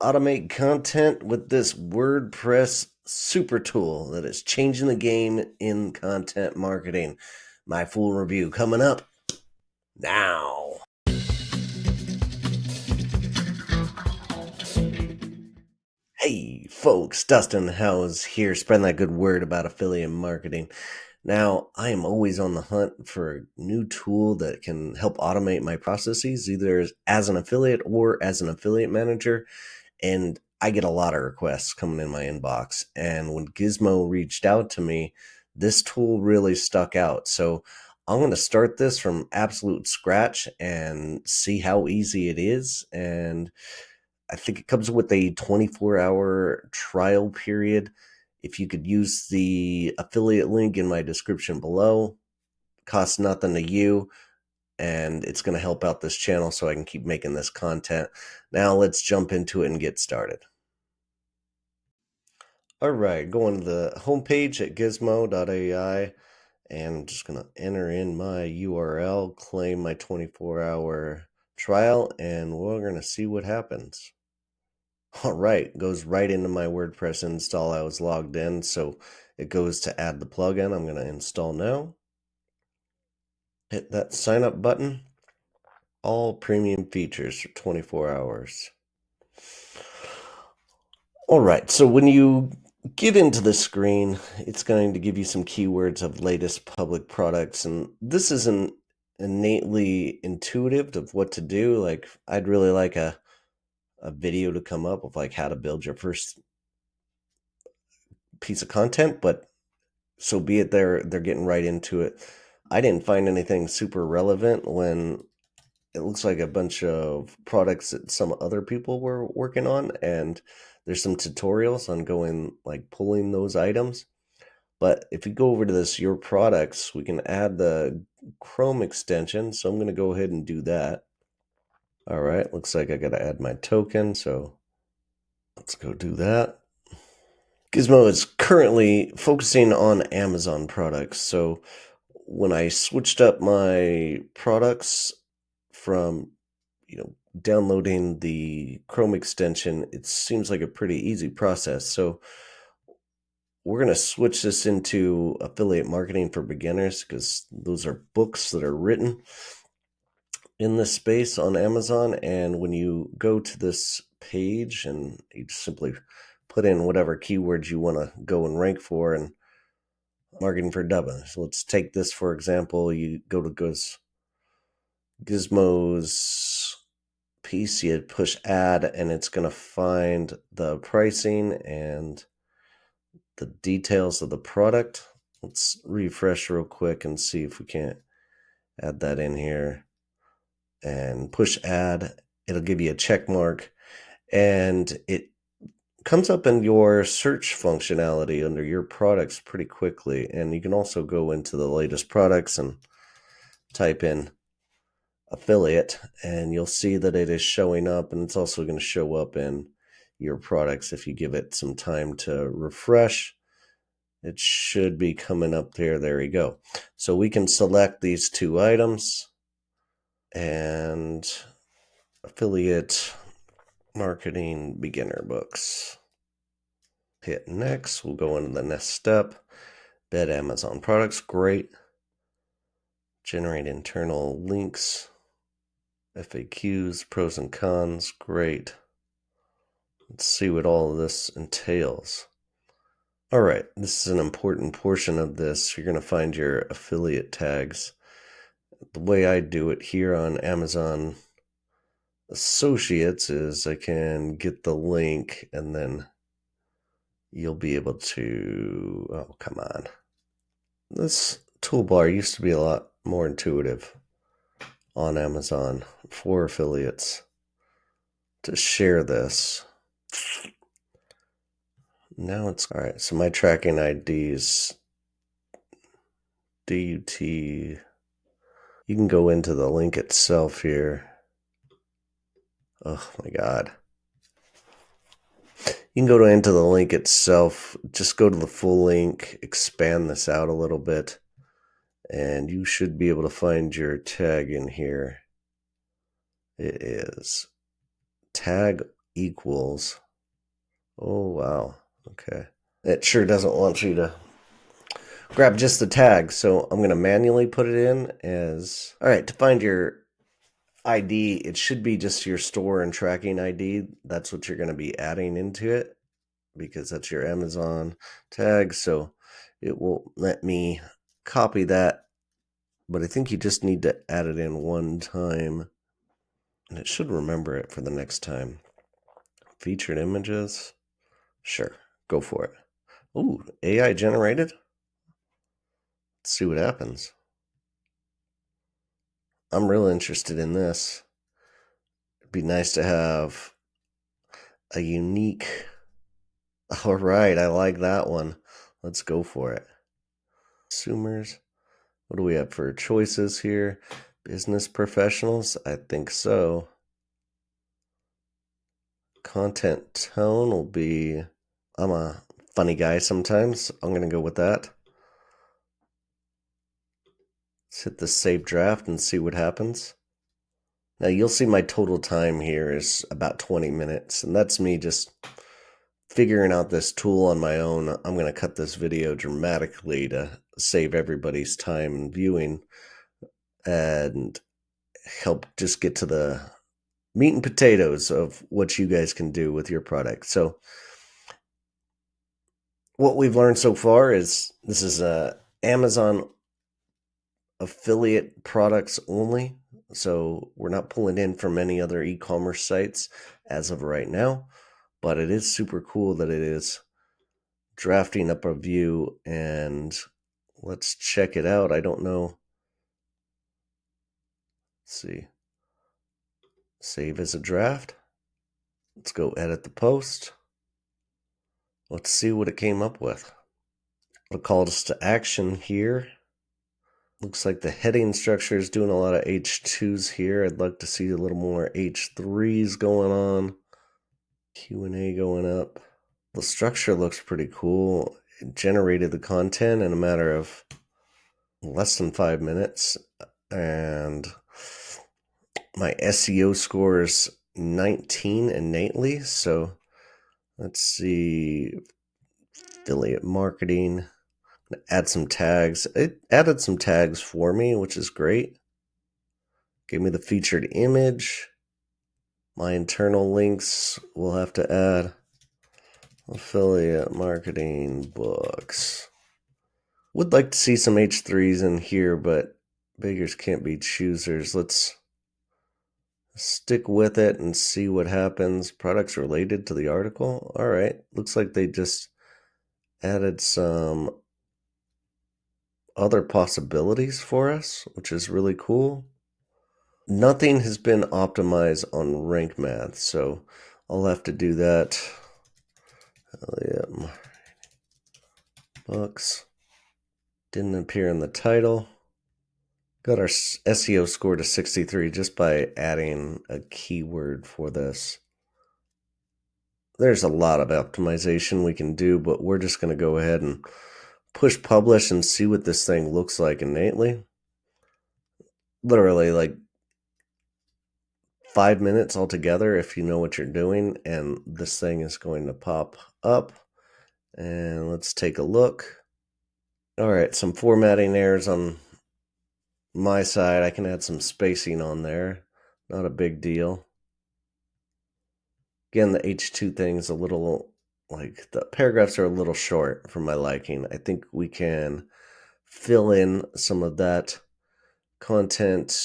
automate content with this WordPress super tool that is changing the game in content marketing. My full review coming up now. Hey folks, Dustin Howes here, spreading that good word about affiliate marketing. Now, I am always on the hunt for a new tool that can help automate my processes, either as an affiliate or as an affiliate manager. And I get a lot of requests coming in my inbox. And when Gizmo reached out to me, this tool really stuck out. So I'm going to start this from absolute scratch and see how easy it is. And I think it comes with a 24-hour trial period. If you could use the affiliate link in my description below, costs nothing to you, and it's going to help out this channel so I can keep making this content. Now let's jump into it and get started. All right, going to the homepage at gizmo.ai, and I'm just going to enter in my URL, claim my 24-hour trial, and we're going to see what happens. All right, goes right into my WordPress install. I was logged in, so it goes to add the plugin. I'm going to install now. Hit that sign up button. All premium features for 24 hours. All right, so when you get into the screen, it's going to give you some keywords of latest public products, and this isn't innately intuitive of what to do. Like, I'd really like a video to come up of like how to build your first piece of content, but so be it. They're getting right into it. I didn't find anything super relevant when it looks like a bunch of products that some other people were working on, and there's some tutorials on going like pulling those items. But if you go over to this your products, we can add the Chrome extension, so I'm going to go ahead and do that. All right, looks like I got to add my token, so let's go do that. Gizmo is currently focusing on Amazon products, so when I switched up my products from, downloading the Chrome extension, it seems like a pretty easy process. So we're going to switch this into affiliate marketing for beginners because those are books that are written in this space on Amazon. And when you go to this page and you just simply put in whatever keywords you want to go and rank for and marketing for Dublin. So let's take this for example. You go to Gizmo's piece, you push add, and it's going to find the pricing and the details of the product. Let's refresh real quick and see if we can't add that in here and push add. It'll give you a check mark, and it comes up in your search functionality under your products pretty quickly. And you can also go into the latest products and type in affiliate, and you'll see that it is showing up, and it's also going to show up in your products if you give it some time to refresh. It should be coming up there. There you go. So we can select these two items and affiliate marketing beginner books. Hit next. We'll go into the next step. Bed Amazon products. Great. Generate internal links. FAQs, pros and cons. Great. Let's see what all of this entails. All right, this is an important portion of this. You're going to find your affiliate tags. The way I do it here on Amazon Associates is I can get the link and then you'll be able to, oh, come on. This toolbar used to be a lot more intuitive on Amazon for affiliates to share this. Now it's all right. So my tracking ID is DUT. You can go into the link itself here. Oh my God. You can go into the link itself. Just go to the full link, expand this out a little bit, and you should be able to find your tag in here. It is tag equals. Oh, wow. Okay. It sure doesn't want you to grab just the tag, so I'm going to manually put it in as... All right, to find your ID, it should be just your store and tracking ID. That's what you're going to be adding into it because that's your Amazon tag. So it will let me copy that, but I think you just need to add it in one time and it should remember it for the next time. Featured images. Sure, go for it. Ooh, AI generated. Let's see what happens. I'm real interested in this. It'd be nice to have a unique... All right, I like that one. Let's go for it. Consumers. What do we have for choices here? Business professionals? I think so. Content tone will be... I'm a funny guy sometimes. I'm going to go with that. Let's hit the save draft and see what happens. Now you'll see my total time here is about 20 minutes, and that's me just figuring out this tool on my own. I'm going to cut this video dramatically to save everybody's time and viewing and help just get to the meat and potatoes of what you guys can do with your product. So what we've learned so far is this is Amazon affiliate products only. So we're not pulling in from any other e-commerce sites as of right now, but it is super cool that it is drafting up a view, and let's check it out. I don't know. Let's see. Save as a draft. Let's go edit the post. Let's see what it came up with. It'll call us to action here. Looks like the heading structure is doing a lot of H2s here. I'd like to see a little more H3s going on. Q&A going up. The structure looks pretty cool. It generated the content in a matter of less than 5 minutes. And my SEO score is 19 innately. So let's see. Affiliate marketing. Add some tags. It added some tags for me, which is great. Gave me the featured image. My internal links we'll have to add. Affiliate marketing books. Would like to see some H3s in here, but beggars can't be choosers. Let's stick with it and see what happens. Products related to the article. All right. Looks like they just added some other possibilities for us, which is really cool. Nothing has been optimized on rank math, so I'll have to do that. Yeah, books didn't appear in the title. Got our SEO score to 63 just by adding a keyword for this. There's a lot of optimization we can do, but we're just going to go ahead and push publish and see what this thing looks like innately. Literally like 5 minutes altogether if you know what you're doing, and this thing is going to pop up. And let's take a look. All right, some formatting errors on my side. I can add some spacing on there. Not a big deal. Again, the H2 thing is a little, like, the paragraphs are a little short for my liking. I think we can fill in some of that content.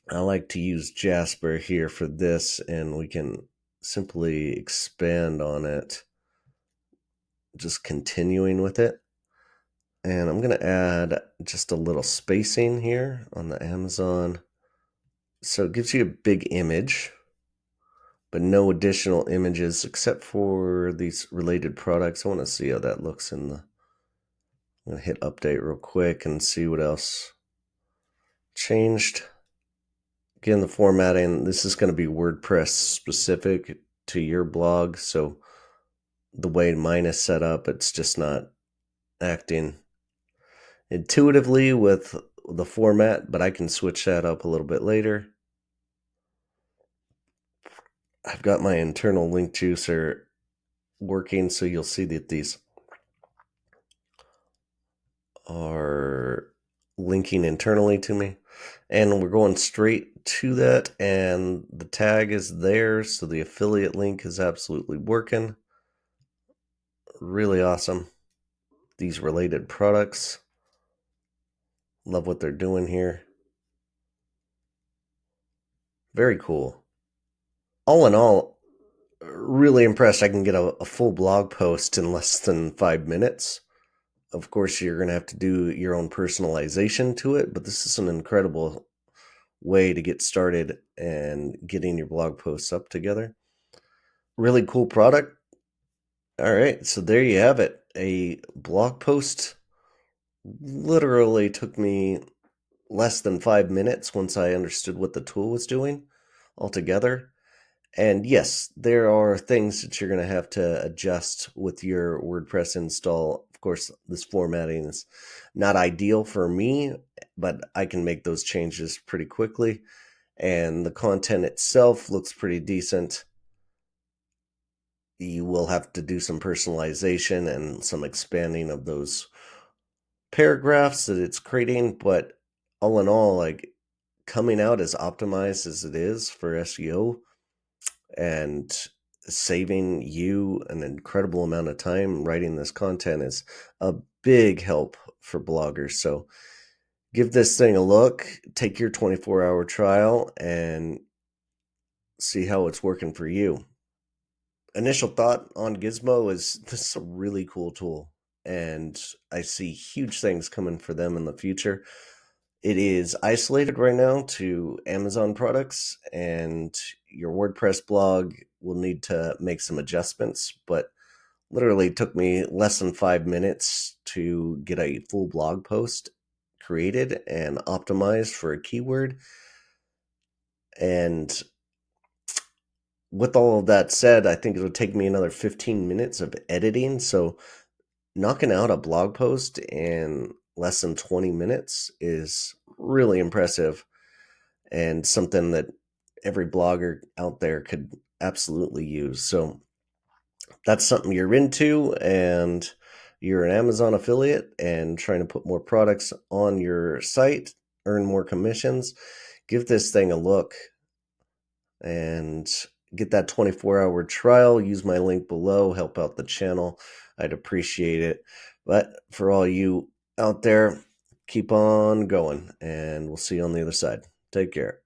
I like to use Jasper here for this, and we can simply expand on it, just continuing with it. And I'm going to add just a little spacing here on the Amazon. So it gives you a big image, but no additional images except for these related products. I want to see how that looks in the... I'm going to hit update real quick and see what else changed. Again, the formatting, this is going to be WordPress specific to your blog. So the way mine is set up, it's just not acting intuitively with the format, but I can switch that up a little bit later. I've got my internal link juicer working, so you'll see that these are linking internally to me. And we're going straight to that, and the tag is there, so the affiliate link is absolutely working. Really awesome. These related products. Love what they're doing here. Very cool. All in all, really impressed I can get a full blog post in less than 5 minutes. Of course, you're going to have to do your own personalization to it, but this is an incredible way to get started and getting your blog posts up together. Really cool product. All right, so there you have it. A blog post literally took me less than 5 minutes once I understood what the tool was doing altogether. And yes, there are things that you're going to have to adjust with your WordPress install. Of course, this formatting is not ideal for me, but I can make those changes pretty quickly. And the content itself looks pretty decent. You will have to do some personalization and some expanding of those paragraphs that it's creating, but all in all, like, coming out as optimized as it is for SEO and saving you an incredible amount of time writing this content is a big help for bloggers. So give this thing a look, take your 24-hour trial, and see how it's working for you. Initial thought on Gizmo is this is a really cool tool, and I see huge things coming for them in the future. It is isolated right now to Amazon products, and your WordPress blog will need to make some adjustments, but literally took me less than 5 minutes to get a full blog post created and optimized for a keyword. And with all of that said, I think it would take me another 15 minutes of editing. So knocking out a blog post in less than 20 minutes is really impressive and something that every blogger out there could absolutely use. So that's something you're into and you're an Amazon affiliate and trying to put more products on your site, earn more commissions, give this thing a look and get that 24-hour trial. Use my link below, help out the channel. I'd appreciate it. But for all you out there, keep on going, and we'll see you on the other side. Take care.